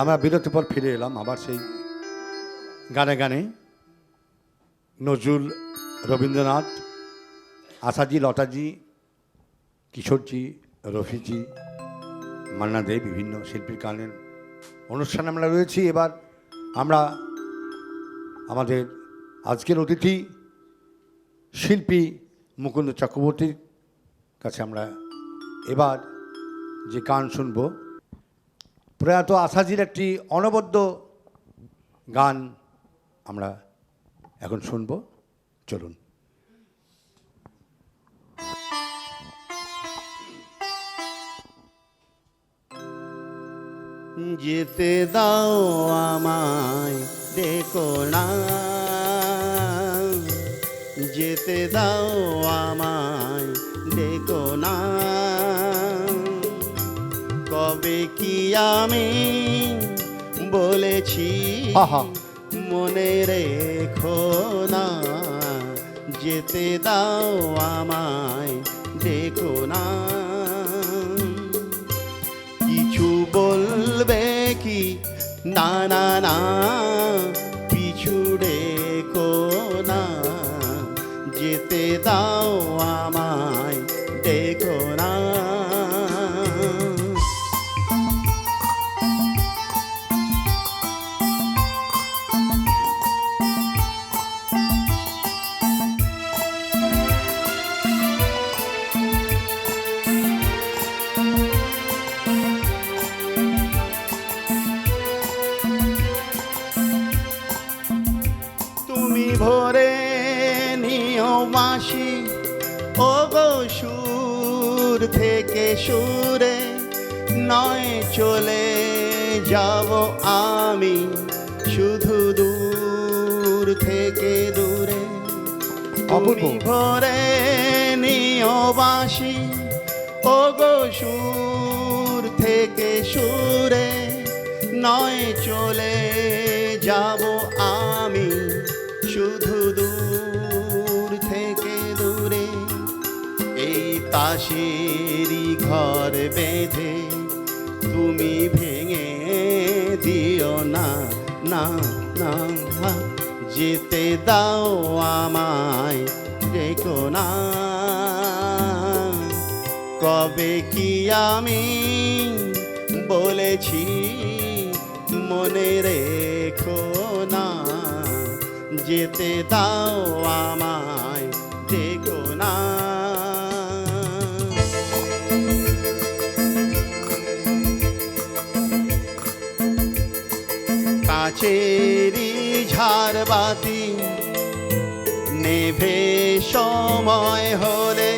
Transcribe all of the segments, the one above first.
আমরা বিরতির পর ফিরে এলাম আবার সেই গানে গানে নজরুল, রবীন্দ্রনাথ, আশাজি, লতাজি, কিশোরজি, রফিজি, মান্না দে, বিভিন্ন শিল্পীর গানের অনুষ্ঠানে আমরা রয়েছি। এবার আমরা আমাদের আজকের অতিথি শিল্পী মুকুন্দ চক্রবর্তীর কাছে আমরা এবার যে গান শুনব, প্রয়াত আশাজির একটি অনবদ্য গান আমরা এখন শুনব। চলুন। যেতে দাও আমায় দেখো না, যেতে দাও আমায় দেখো না, কবে কি আমি বলেছি মনে রেখো না, যেতে দাও আমায় দেখো না। কিছু বলবে কি না না না, পিছু ডেকো না, যেতে দাও আমায় দেখো না। তুমি ভরে নিও বাঁশি ও গো সুর থেকে সুরে, নয় চলে যাব আমি শুধু দূর থেকে দূরে। তুমি ভরে নিও বাঁশি ও গো সুর থেকে সুরে, নয় চলে যাব আমি শুধু দূর থেকে দূরে। এই তাসেরই ঘর বেঁধে তুমি ভেঙে দিও না না না, যেতে দাও আমায় দেখো না, কবে কি আমি বলেছি মনে রেখো না, যেতে দাও আমায় দেখো না। কাচেরি ঝাড়বাতি নেভে সময় হলে,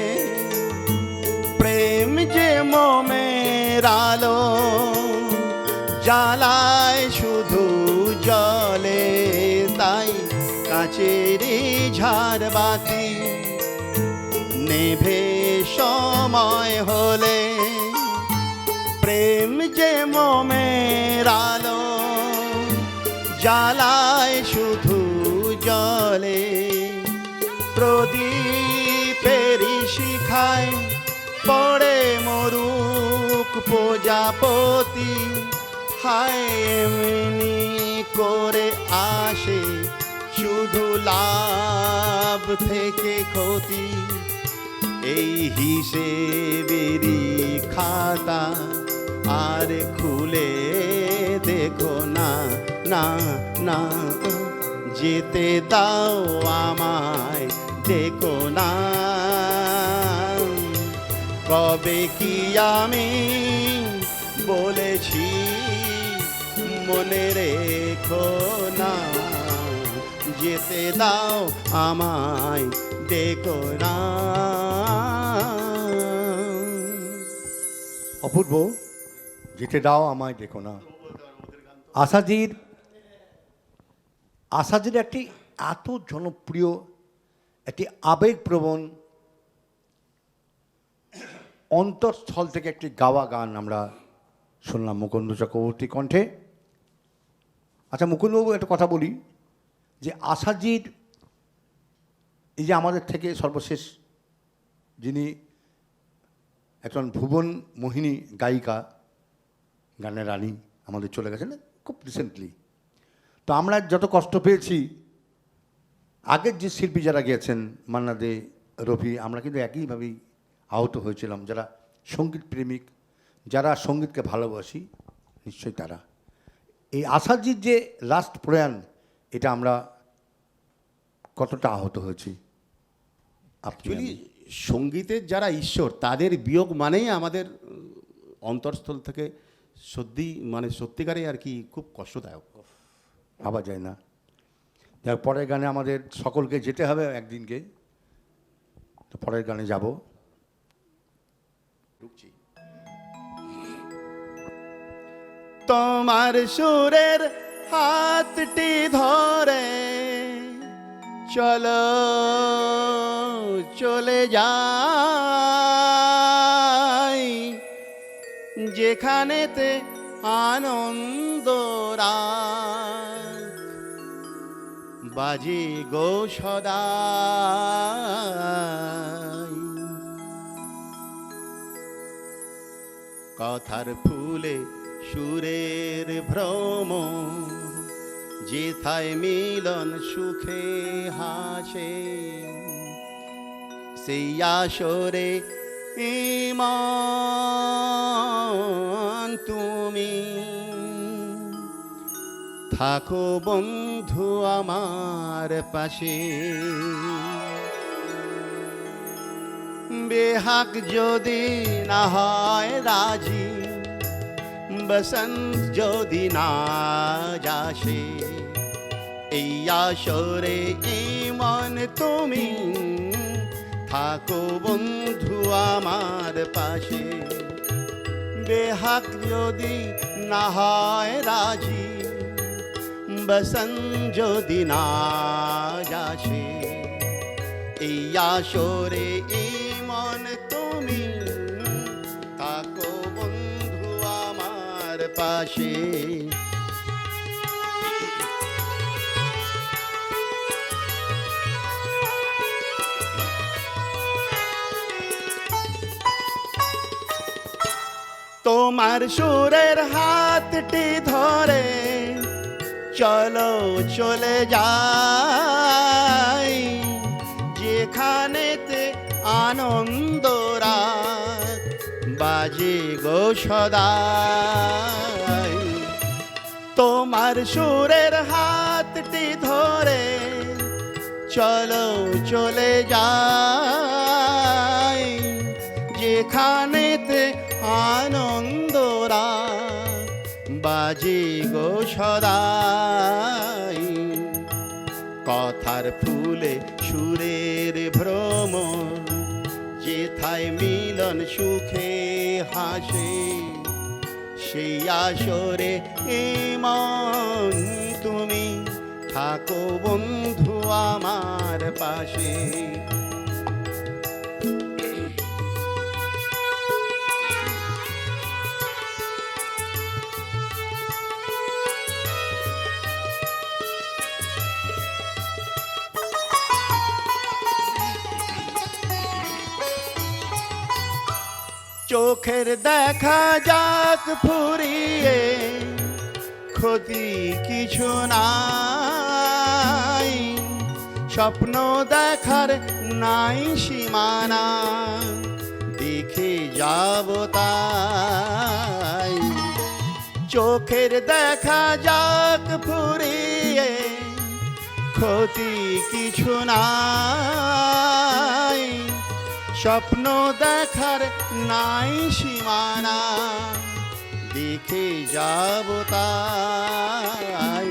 প্রেম যে মোমের আলো জ্বালায় শুধু জলে, তাই কাচেরি ঝাড়বাতি নেভে সময় হলে, প্রেম যে মোমের আলো জ্বালায় শুধু জলে। প্রদীপেরই শিখায় পড়ে মরুক প্রজাপতি, হায় এমনি করে আসে শুধু লাভ থেকে ক্ষতি। এই হিসেবেরই খাতা আর খুলে দেখো না না না, যেতে দাও আমায় দেখো না, কবে কি আমি বলেছি মনে রেখো না, যেতে দাও আমায় দেখো না। অপূর্ব, যেতে দাও আমায় দেখো না। আশাজির একটি এত জনপ্রিয়, একটি আবেগপ্রবণ, অন্তঃস্থল থেকে একটি গাওয়া গান আমরা শুনলাম মুকুন্দ চক্রবর্তী কণ্ঠে। আচ্ছা মুকুন্দবাবু, একটা কথা বলি যে আশাজির এই যে আমাদের থেকে সর্বশেষ যিনি একজন ভুবন মোহিনী গায়িকা, গানের রানী আমাদের চলে গেছেন খুব রিসেন্টলি। তো আমরা যত কষ্ট পেয়েছি, আগের যে শিল্পী যারা গিয়েছেন, মান্না দে, রফি, আমরা কিন্তু একইভাবেই আহত হয়েছিলাম। যারা সঙ্গীত প্রেমিক, যারা সঙ্গীতকে ভালোবাসি, নিশ্চয়ই তারা। এই আশাজির যে লাস্ট প্রয়াণ, এটা আমরা কতটা আহত হয়েছি। অ্যাকচুয়ালি সঙ্গীতের যারা ঈশ্বর, তাদের বিয়োগ মানেই আমাদের অন্তরস্থল থেকে সত্যিকারে আর কি খুব কষ্টদায়ক। ভাবা যায় না। যার পরের গানে আমাদের সকলকে যেতে হবে একদিনকে, তো পরের গানে যাব। ঢুকছি। তোমার সুরের হাতটি ধরে চলো চলে যাই, যেখানেতে আনন্দ রাত বাজে গো সদাই। কথার ফুলে সুরের ভ্রম, যেথায় মিলন সুখে হাসে, সেই আসরে ইমান তুমি থাকো বন্ধু আমার পাশে। বেহাক যদি না হয় রাজি, বসন্ত যদি না যাসে, এই আসরে ইমান তুমি থাকো বন্ধু আমার পাশে। বেহাক যদি না হয় রাজি, বসন্ত যদি না যাসে, এই আসরে ইমান তুমি থাকো বন্ধু আমার পাশে। তোমার সুরের হাতটি ধরে চলো চলে যাই, যেখানেতে আনন্দ রাত বাজে গো সদাই। তোমার সুরের হাতটি ধরে চলো চলে যাই, যেখানেতে আনন্দ রাত বাজে গো সদাই। কথার ফুলে সুরের ভ্রম, যেথায় মিলন সুখে হাসে, সেই আসরে ইমান তুমি থাকো বন্ধু আমার পাশে। চোখের দেখা যাক ফুরিয়ে, ক্ষতি কিছু নাই, স্বপ্ন দেখার নাই সীমানা, দেখে যাব তাই। চোখের দেখা যাক ফুরিয়ে, ক্ষতি কিছু নাই, স্বপ্ন দেখার নাই সীমানা, দেখে যাব তাই।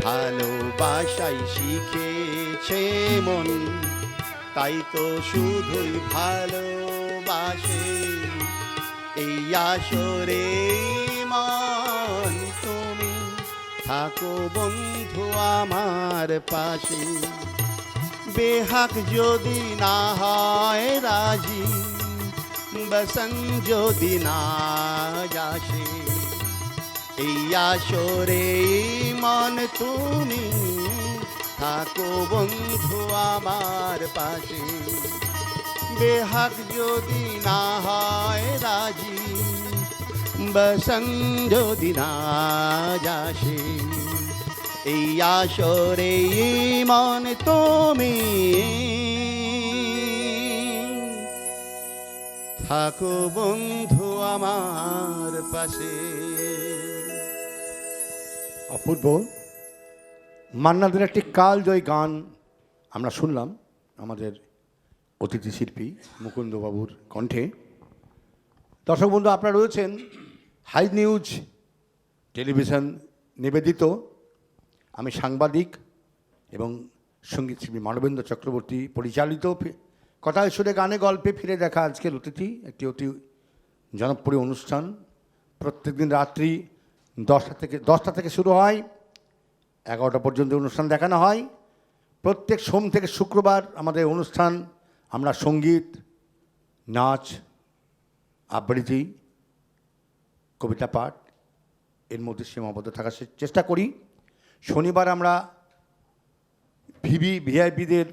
ভালোবাসাই শিখেছে মন, তাই তো শুধুই ভালোবাসে, এই আসরে মন তুমি থাকো বন্ধু আমার পাশে। বেহাক যদি না হয় রাজি, বসন্ত যদি না যাসে, এই আসরে মন তুমি থাকো বন্ধু আমার পাশে। বেহাক যদি না হয় রাজি, বসন যদি না যাসে এই আসরে মন তুমি থাকো বন্ধু আমার পাশে। অপূর্ব মান্নাদের একটি কালজয়ী গান আমরা শুনলাম আমাদের অতিথি শিল্পী মুকুন্দবাবুর কণ্ঠে। দর্শক বন্ধু, আপনারা রয়েছেন হাই নিউজ টেলিভিশন নিবেদিত। আমি সাংবাদিক এবং সঙ্গীত শিল্পী মানবেন্দ্র চক্রবর্তী পরিচালিত কথায় সুরে গানে গল্পে ফিরে দেখা আজকের অতিথি একটি অতি জনপ্রিয় অনুষ্ঠান। প্রত্যেকদিন রাত্রি 10টা থেকে শুরু হয়, 11টা পর্যন্ত অনুষ্ঠান দেখানো হয়। প্রত্যেক সোম থেকে শুক্রবার আমাদের অনুষ্ঠান আমরা সঙ্গীত, নাচ, আবৃত্তি, কবিতা পাঠ এর মধ্যে সীমাবদ্ধ থাকার চেষ্টা করি। শনিবার আমরা ভিআইপিদের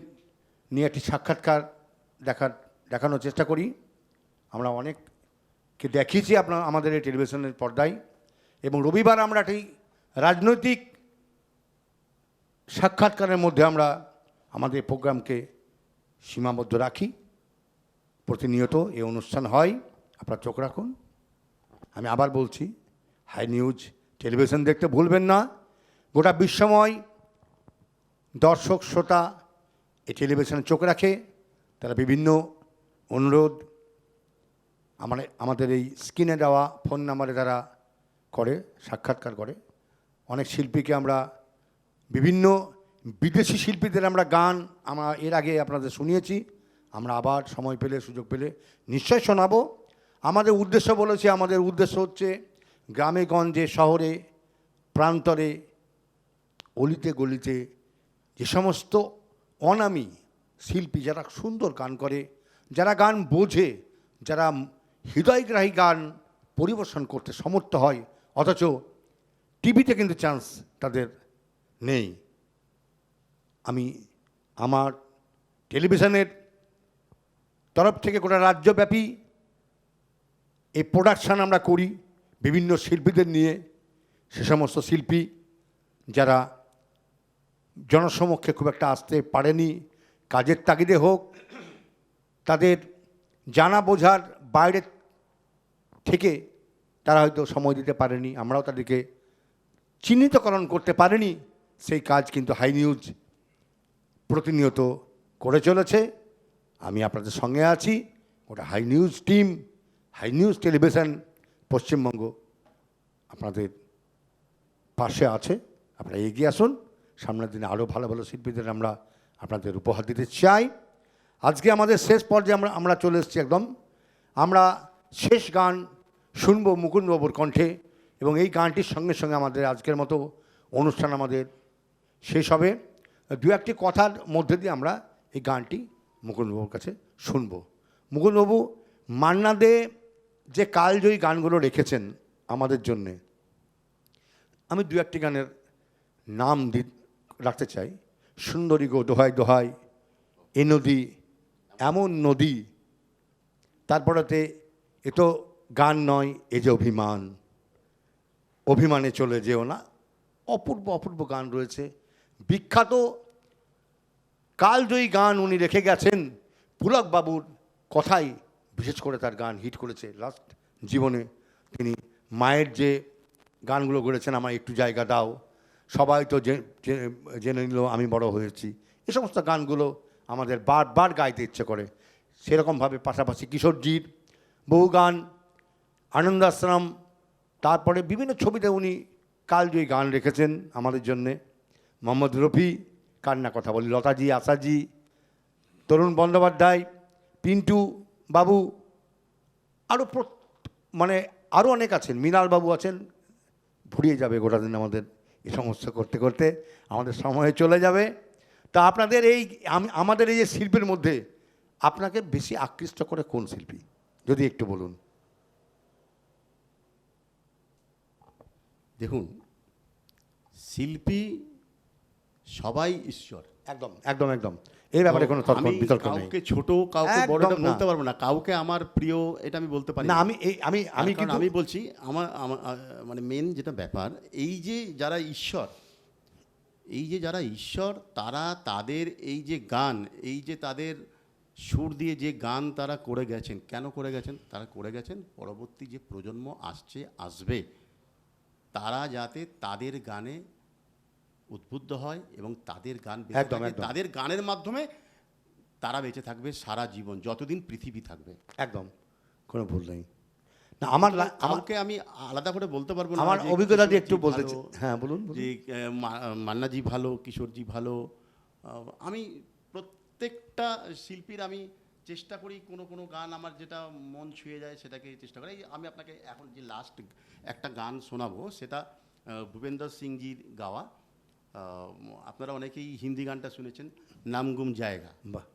নিয়ে একটি সাক্ষাৎকার দেখানোর চেষ্টা করি। আমরা অনেককে দেখিয়েছি আমাদের এই টেলিভিশনের পর্দায়। এবং রবিবার আমরা একটি রাজনৈতিক সাক্ষাৎকারের মধ্যে আমরা আমাদের প্রোগ্রামকে সীমাবদ্ধ রাখি। প্রতিনিয়ত এই অনুষ্ঠান হয়, আপনারা চোখ রাখুন। আমি আবার বলছি, হাই নিউজ টেলিভিশন দেখতে ভুলবেন না। গোটা বিশ্বময় দর্শক শ্রোতা এই টেলিভিশনে চোখ রাখে, তারা বিভিন্ন অনুরোধ আমাদের এই স্ক্রিনে দেওয়া ফোন নাম্বারে তারা করে, সাক্ষাৎকার করে। অনেক শিল্পীকে আমরা বিভিন্ন বিদেশি শিল্পীদের আমরা গান এর আগে আপনাদের শুনিয়েছি। আমরা আবার সময় পেলে সুযোগ পেলে নিশ্চয় শোনাবো। আমাদের উদ্দেশ্য বলেছি, আমাদের উদ্দেশ্য হচ্ছে গ্রামে গঞ্জে শহরে প্রান্তরে অলিতে গলিতে যে সমস্ত অনামী শিল্পী যারা সুন্দর গান করে, যারা গান বোঝে, যারা হৃদয়গ্রাহী গান পরিবেশন করতে সমর্থ হয়, অথচ টিভিতে কিন্তু চান্স তাদের নেই। আমি আমার টেলিভিশনের তরফ থেকে গোটা রাজ্যব্যাপী এই প্রোডাকশান আমরা করি বিভিন্ন শিল্পীদের নিয়ে। সে সমস্ত শিল্পী যারা জনসমক্ষে খুব একটা আসতে পারেনি, কাজের তাগিদে হোক, তাদের জানা বোঝার বাইরে থেকে তারা হয়তো সময় দিতে পারেনি, আমরাও তাদেরকে চিহ্নিতকরণ করতে পারিনি, সেই কাজ কিন্তু হাই নিউজ প্রতিনিয়ত করে চলেছে। আমি আপনাদের সঙ্গে আছি। ওটা Hi news team, Hi news television Paschimbanga আপনাদের পাশে আছে। আপনারা এগিয়ে আসুন। সামনের দিনে আরও ভালো ভালো শিল্পীদের আমরা আপনাদের উপহার দিতে চাই। আজকে আমাদের শেষ পর্যায়ে আমরা চলে এসেছি একদম। আমরা শেষ গান শুনব মুকুন্দবাবুর কণ্ঠে, এবং এই গানটির সঙ্গে সঙ্গে আমাদের আজকের মতো অনুষ্ঠান আমাদের শেষ হবে। দু একটি কথার মধ্যে দিয়ে আমরা এই গানটি মুকুন্দবাবুর কাছে শুনব। মুকুন্দবাবু মান্না দে যে কালজয়ী গানগুলো রেখেছেন আমাদের জন্যে, আমি দু একটি গানের নাম রাখতে চাই। সুন্দরী গো দোহাই দোহাই, এ নদী এমন নদী, তারপরেতে এ তো গান নয় এ যে অভিমান, অভিমানে চলে যেও না। অপূর্ব অপূর্ব গান রয়েছে। বিখ্যাত কালজয়ী গান উনি রেখে গেছেন। পুলকবাবুর কথাই বিশেষ করে তার গান হিট করেছে লাস্ট জীবনে। তিনি মায়ের যে গানগুলো গড়েছেন, আমার একটু জায়গা দাও, সবাই তো জেনে নিল আমি বড় হয়েছি, এ সমস্ত গানগুলো আমাদের বারবার গাইতে ইচ্ছে করে। সেরকমভাবে পাশাপাশি কিশোরজির বহু গান, আনন্দ আশ্রম, তারপরে বিভিন্ন ছবিতে উনি কালজয়ী গান রেখেছেন আমাদের জন্যে। মোহাম্মদ রফি, কান্না কথা বলি, লতাজি, আশাজি, তরুণ বন্দ্যোপাধ্যায়, পিন্টু বাবু, আরও আরও অনেক আছেন, মৃণাল বাবু আছেন। ফুরিয়ে যাবে গোটা দিন আমাদের এই সমস্ত করতে করতে, আমাদের সময় চলে যাবে। তা আপনাদের আমাদের এই যে শিল্পের মধ্যে আপনাকে বেশি আকৃষ্ট করে কোন শিল্পী, যদি একটু বলুন। দেখুন, শিল্পী সবাই ঈশ্বর। একদম একদম একদম এই ব্যাপারে কোনো তর্ক আমি বিতর্ক নেই। কাউকে ছোট কাউকে বড় একদম এটা বলতে পারবো না, কাউকে আমার প্রিয় এটা আমি বলতে পারি না, না। আমি কারণ কিন্তু আমি বলছি আমার আমার মানে মেন যেটা ব্যাপার, এই যে যারা ঈশ্বর, এই যে যারা ঈশ্বর, তারা তাদের এই যে গান, এই যে তাদের সুর দিয়ে যে গান তারা করে গেছেন, কেন করে গেছেন? তারা করে গেছেন পরবর্তী যে প্রজন্ম আসবে তারা যাতে তাদের গানে উদ্বুদ্ধ হয় এবং তাদের গান বেঁচে একদম, থাকে, একদম। তাদের গানের মাধ্যমে তারা বেঁচে থাকবে সারা জীবন, যতদিন পৃথিবী থাকবে। একদম কোনো ভুল নেই। না আমার আমাকে আমি আলাদা করে বলতে পারবো না আমার যে অভিজ্ঞতা দিয়ে একটু কিশোরজি বলতে ভালো, হ্যাঁ বলুন বলুন। যে মান্নাজি ভালো, কিশোরজি ভালো। আমি প্রত্যেকটা শিল্পীর আমি চেষ্টা করি কোনো কোনো গান আমার যেটা মন ছুঁয়ে যায় সেটাকে চেষ্টা করি। এই আমি আপনাকে এখন যে লাস্ট একটা গান শোনাবো, সেটা ভূপেন্দর সিংজির গাওয়া। আপনারা অনেকেই হিন্দি গানটা শুনেছেন, নামগুম জায়গা। বাহ,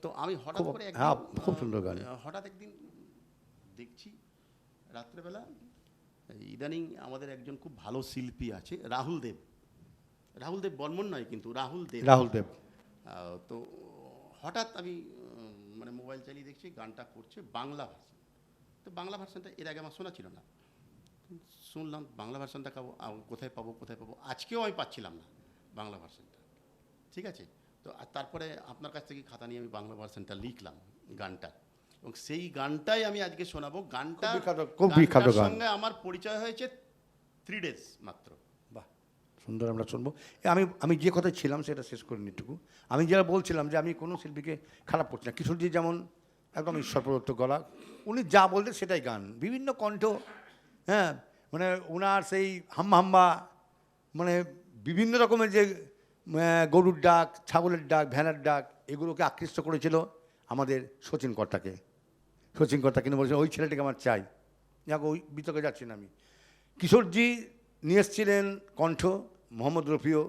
তো আমি হঠাৎ করে হ্যাঁ, একদিন খুব সুন্দর গান। হঠাৎ একদিন দেখছি রাত্রেবেলা, ইদানিং আমাদের একজন খুব ভালো শিল্পী আছে রাহুল দেব, রাহুল দেব বর্মন নয় কিন্তু রাহুল দেব, রাহুল দেব। তো হঠাৎ আমি মানে মোবাইল চালিয়ে দেখছি গানটা করছে বাংলা ভার্সন। তো বাংলা ভার্সনটা এর আগে আমার শোনা ছিল না, শুনলাম বাংলা ভার্সনটা কোথায় পাবো, আজকেও আমি পাচ্ছিলাম না বাংলা ভার্সনটা। ঠিক আছে, তো আর তারপরে আপনার কাছ থেকে খাতা নিয়ে আমি বাংলা ভার্সনটা লিখলাম গানটা, এবং সেই গানটাই আমি আজকে শোনাবো। গানটা খুব বিখ্যাত গান। সঙ্গে আমার পরিচয় হয়েছে 3 days মাত্র। বাহ, সুন্দর, আমরা শুনবো। আমি যে কথায় ছিলাম সেটা শেষ করিনি একটু। আমি যারা বলছিলাম যে আমি কোনো শিল্পীকে খারাপ করছি না। কিশোরজি যেমন একদম ঈশ্বর প্রদত্ত গলা, উনি যা বলতেন সেটাই গান, বিভিন্ন কণ্ঠ, হ্যাঁ, মানে ওনার সেই হাম্বা মানে বিভিন্ন রকমের যে গরুর ডাক, ছাগলের ডাক, ভেড়ার ডাক, এগুলোকে আকৃষ্ট করেছিল আমাদের শচীন কর্তাকে। শচীন কর্তা কিন্তু বলছেন ওই ছেলেটাকে আমার চাই। যাক, ওই বিতর্কে যাচ্ছি না আমি। কিশোরজি নিয়ে এসেছিলেন কণ্ঠ, মোহাম্মদ রফিও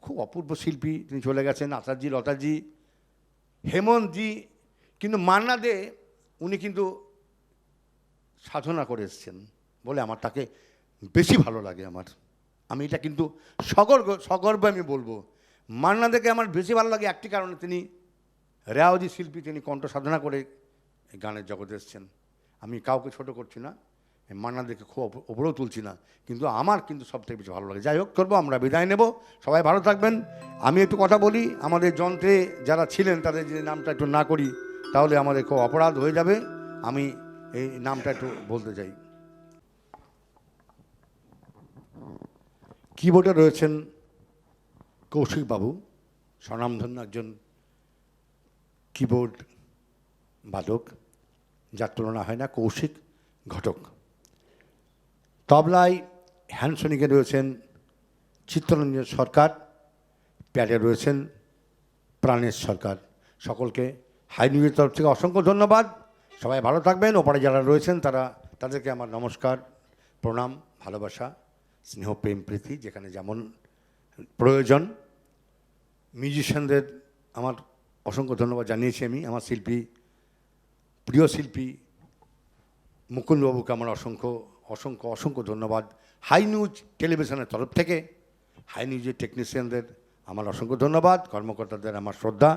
খুব অপূর্ব শিল্পী, তিনি চলে গেছেন। আচার্যি, লতাজি, হেমন্তজি, কিন্তু মান্না দে উনি কিন্তু সাধনা করে এসছেন বলে আমার তাকে বেশি ভালো লাগে। আমি এটা কিন্তু সগর্বে আমি বলবো, মান্না দেকে আমার বেশি ভালো লাগে একটি কারণে, তিনি রেওয়াজি শিল্পী, তিনি কণ্ঠ সাধনা করে গানের জগতে এসছেন। আমি কাউকে ছোট করছি না, মান্না দেকে খুব ওপরেও তুলছি না, কিন্তু আমার কিন্তু সবথেকে বেশি ভালো লাগে। যাই হোক, করবো, আমরা বিদায় নেব, সবাই ভালো থাকবেন। আমি একটু কথা বলি, আমাদের যন্ত্রে যারা ছিলেন তাদের যদি নামটা একটু না করি তাহলে আমাদের খুব অপরাধ হয়ে যাবে। আমি এই নামটা একটু বলতে চাই। কিবোর্ডে রয়েছেন কৌশিক বাবু, স্বনামধন্য একজন কিবোর্ড বাদক, যার তুলনা হয় না, কৌশিক ঘটক। তবলায় হ্যান্ডসনিকে রয়েছেন চিত্তরঞ্জন সরকার, প্যাডে রয়েছেন প্রাণেশ সরকার। সকলকে হাই নিউজের তরফ থেকে অসংখ্য ধন্যবাদ। সবাই ভালো থাকবেন। ওপারে যারা রয়েছেন তাদেরকে আমার নমস্কার, প্রণাম, ভালোবাসা, স্নেহ, প্রেম, প্রীতি, যেখানে যেমন প্রয়োজন। মিউজিশিয়ানদের আমার অসংখ্য ধন্যবাদ জানিয়েছি আমি। আমার প্রিয় শিল্পী মুকুন্দবাবুকে আমার অসংখ্য ধন্যবাদ। হাই নিউজ টেলিভিশনের তরফ থেকে হাই নিউজের টেকনিশিয়ানদের আমার অসংখ্য ধন্যবাদ, কর্মকর্তাদের আমার শ্রদ্ধা।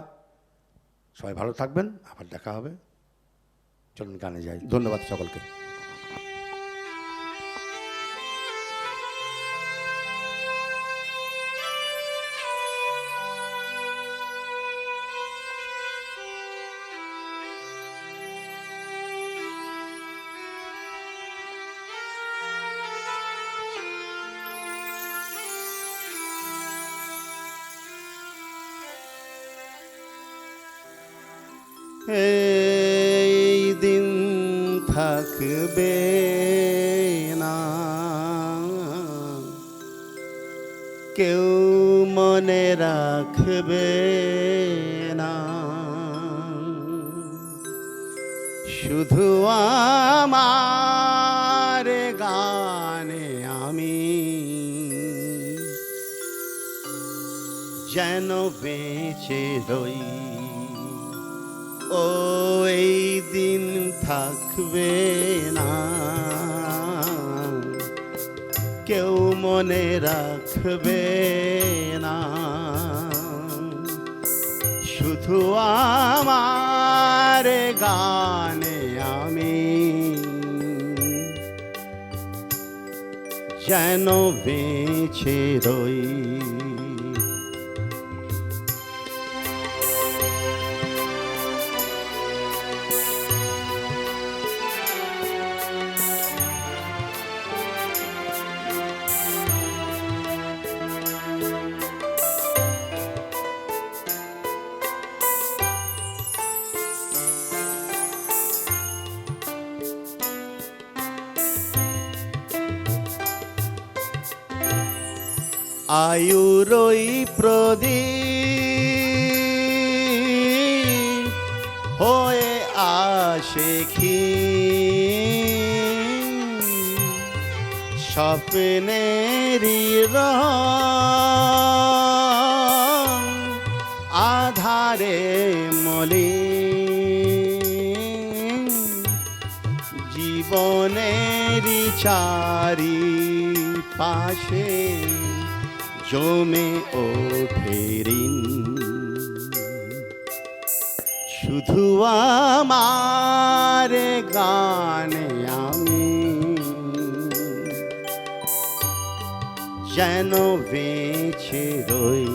সবাই ভালো থাকবেন, আবার দেখা হবে। চলুন গানে যাই। ধন্যবাদ সকলকে। এই দিন থাকবে না, কেউ মনে রাখবে না, শুধু আমার গানে আমি যেন বেঁচে রই। ও এই দিন থাকবে না, কেউ মনে রাখবে না, শুধু আমার গানে আমি যেন বেঁচে রই। আয়ুরই প্রদীপ হয়ে আসে স্বপ্নেরই রং আধারে মলিন জীবনেরই চারি পাশে জমে ওঠে ঋণ। শুধু আমার গানে আমি যেন বেঁচে রই।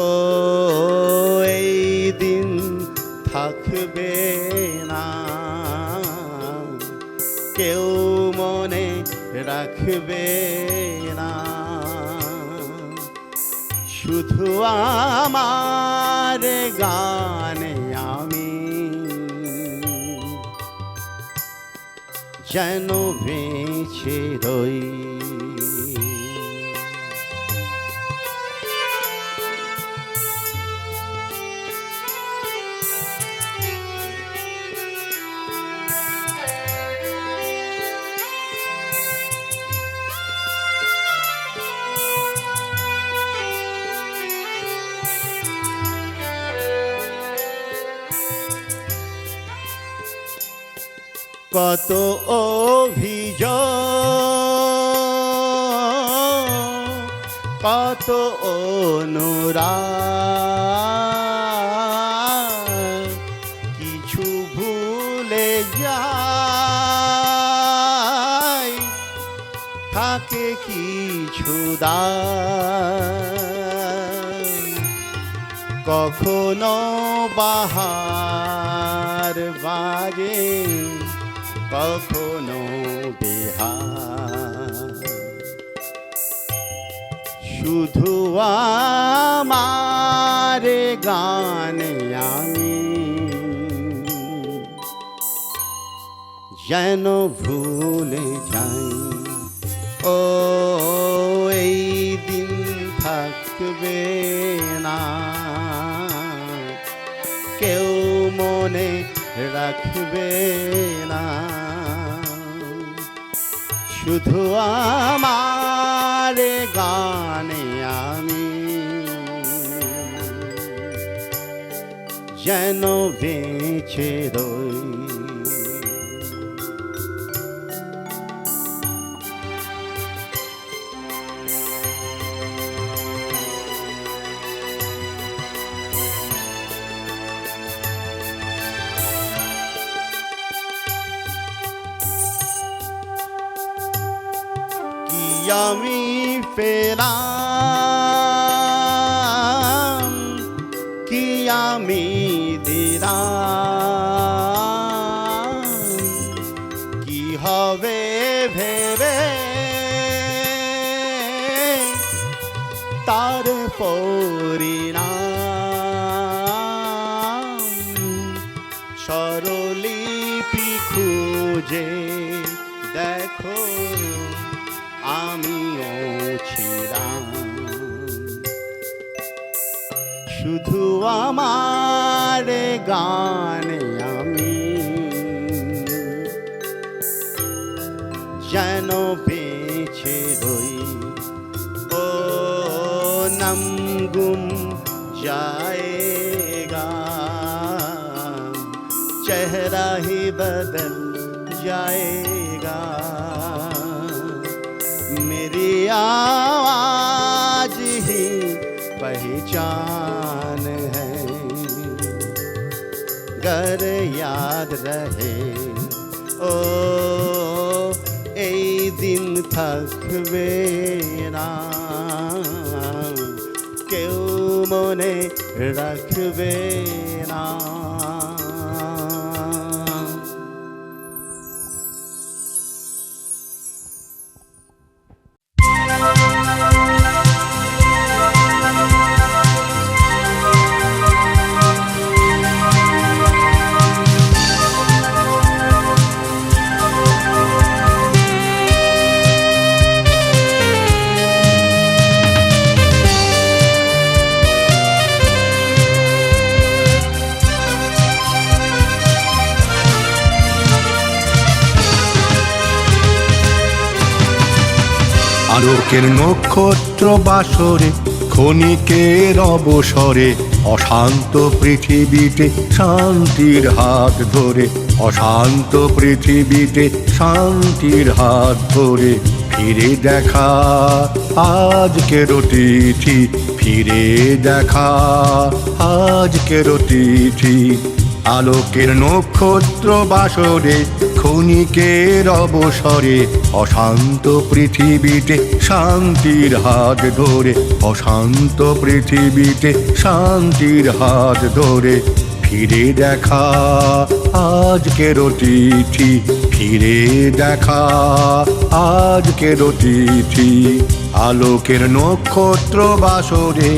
ও এই দিন থাকবে না, কেউ মনে রাখবে না, শুধু আমার গানে আমি যেন বেঁচে রই। কত অভিযোগ, কত অনুরাগ, কিছু ভুলে যায়, থাকে কিছু দায়। কখনো বাহার বাজে, কখনো বিহার, শুধু আমার গানে আমি যেন ভুলে যাই। ও এই দিন থাকবে না, কেউ মনে রাখবে না, শুধু আমার গানে আমি যেন বেঁচে রই। আমি পেলাম, কি আমি দিলাম, কি হবে ভেবে তার পরিণাম। স্বরলিপি খুঁজে দেখো আমিও ছিলাম, শুধু আমার গানে আমি যেন বেঁচে রই। ও নম গুম जाएगा, चेहरा ही बदल जाएगा, मेरी आवाज ही पहचान है। अगर याद रहे ও এই দিন থাকবে না, কেউ মনে রাখবে না। আলোকের নক্ষত্র বাসরে ক্ষণিকের অবসরে অশান্ত পৃথিবীতে শান্তির হাত ধরে, অশান্ত পৃথিবীতে শান্তির হাত ধরে ফিরে দেখা আজকের তিথি, ফিরে দেখা আজকের তিথি। আলোকের নক্ষত্র বাসরে ক্ষণিকের অবসরে অশান্ত পৃথিবীতে শান্তির হাত ধরে, অশান্ত পৃথিবীতে শান্তির হাত ধরে ফিরে দেখা আজকের তিথি, ফিরে দেখা আজকের তিথি। আলোকের নক্ষত্র বাসরে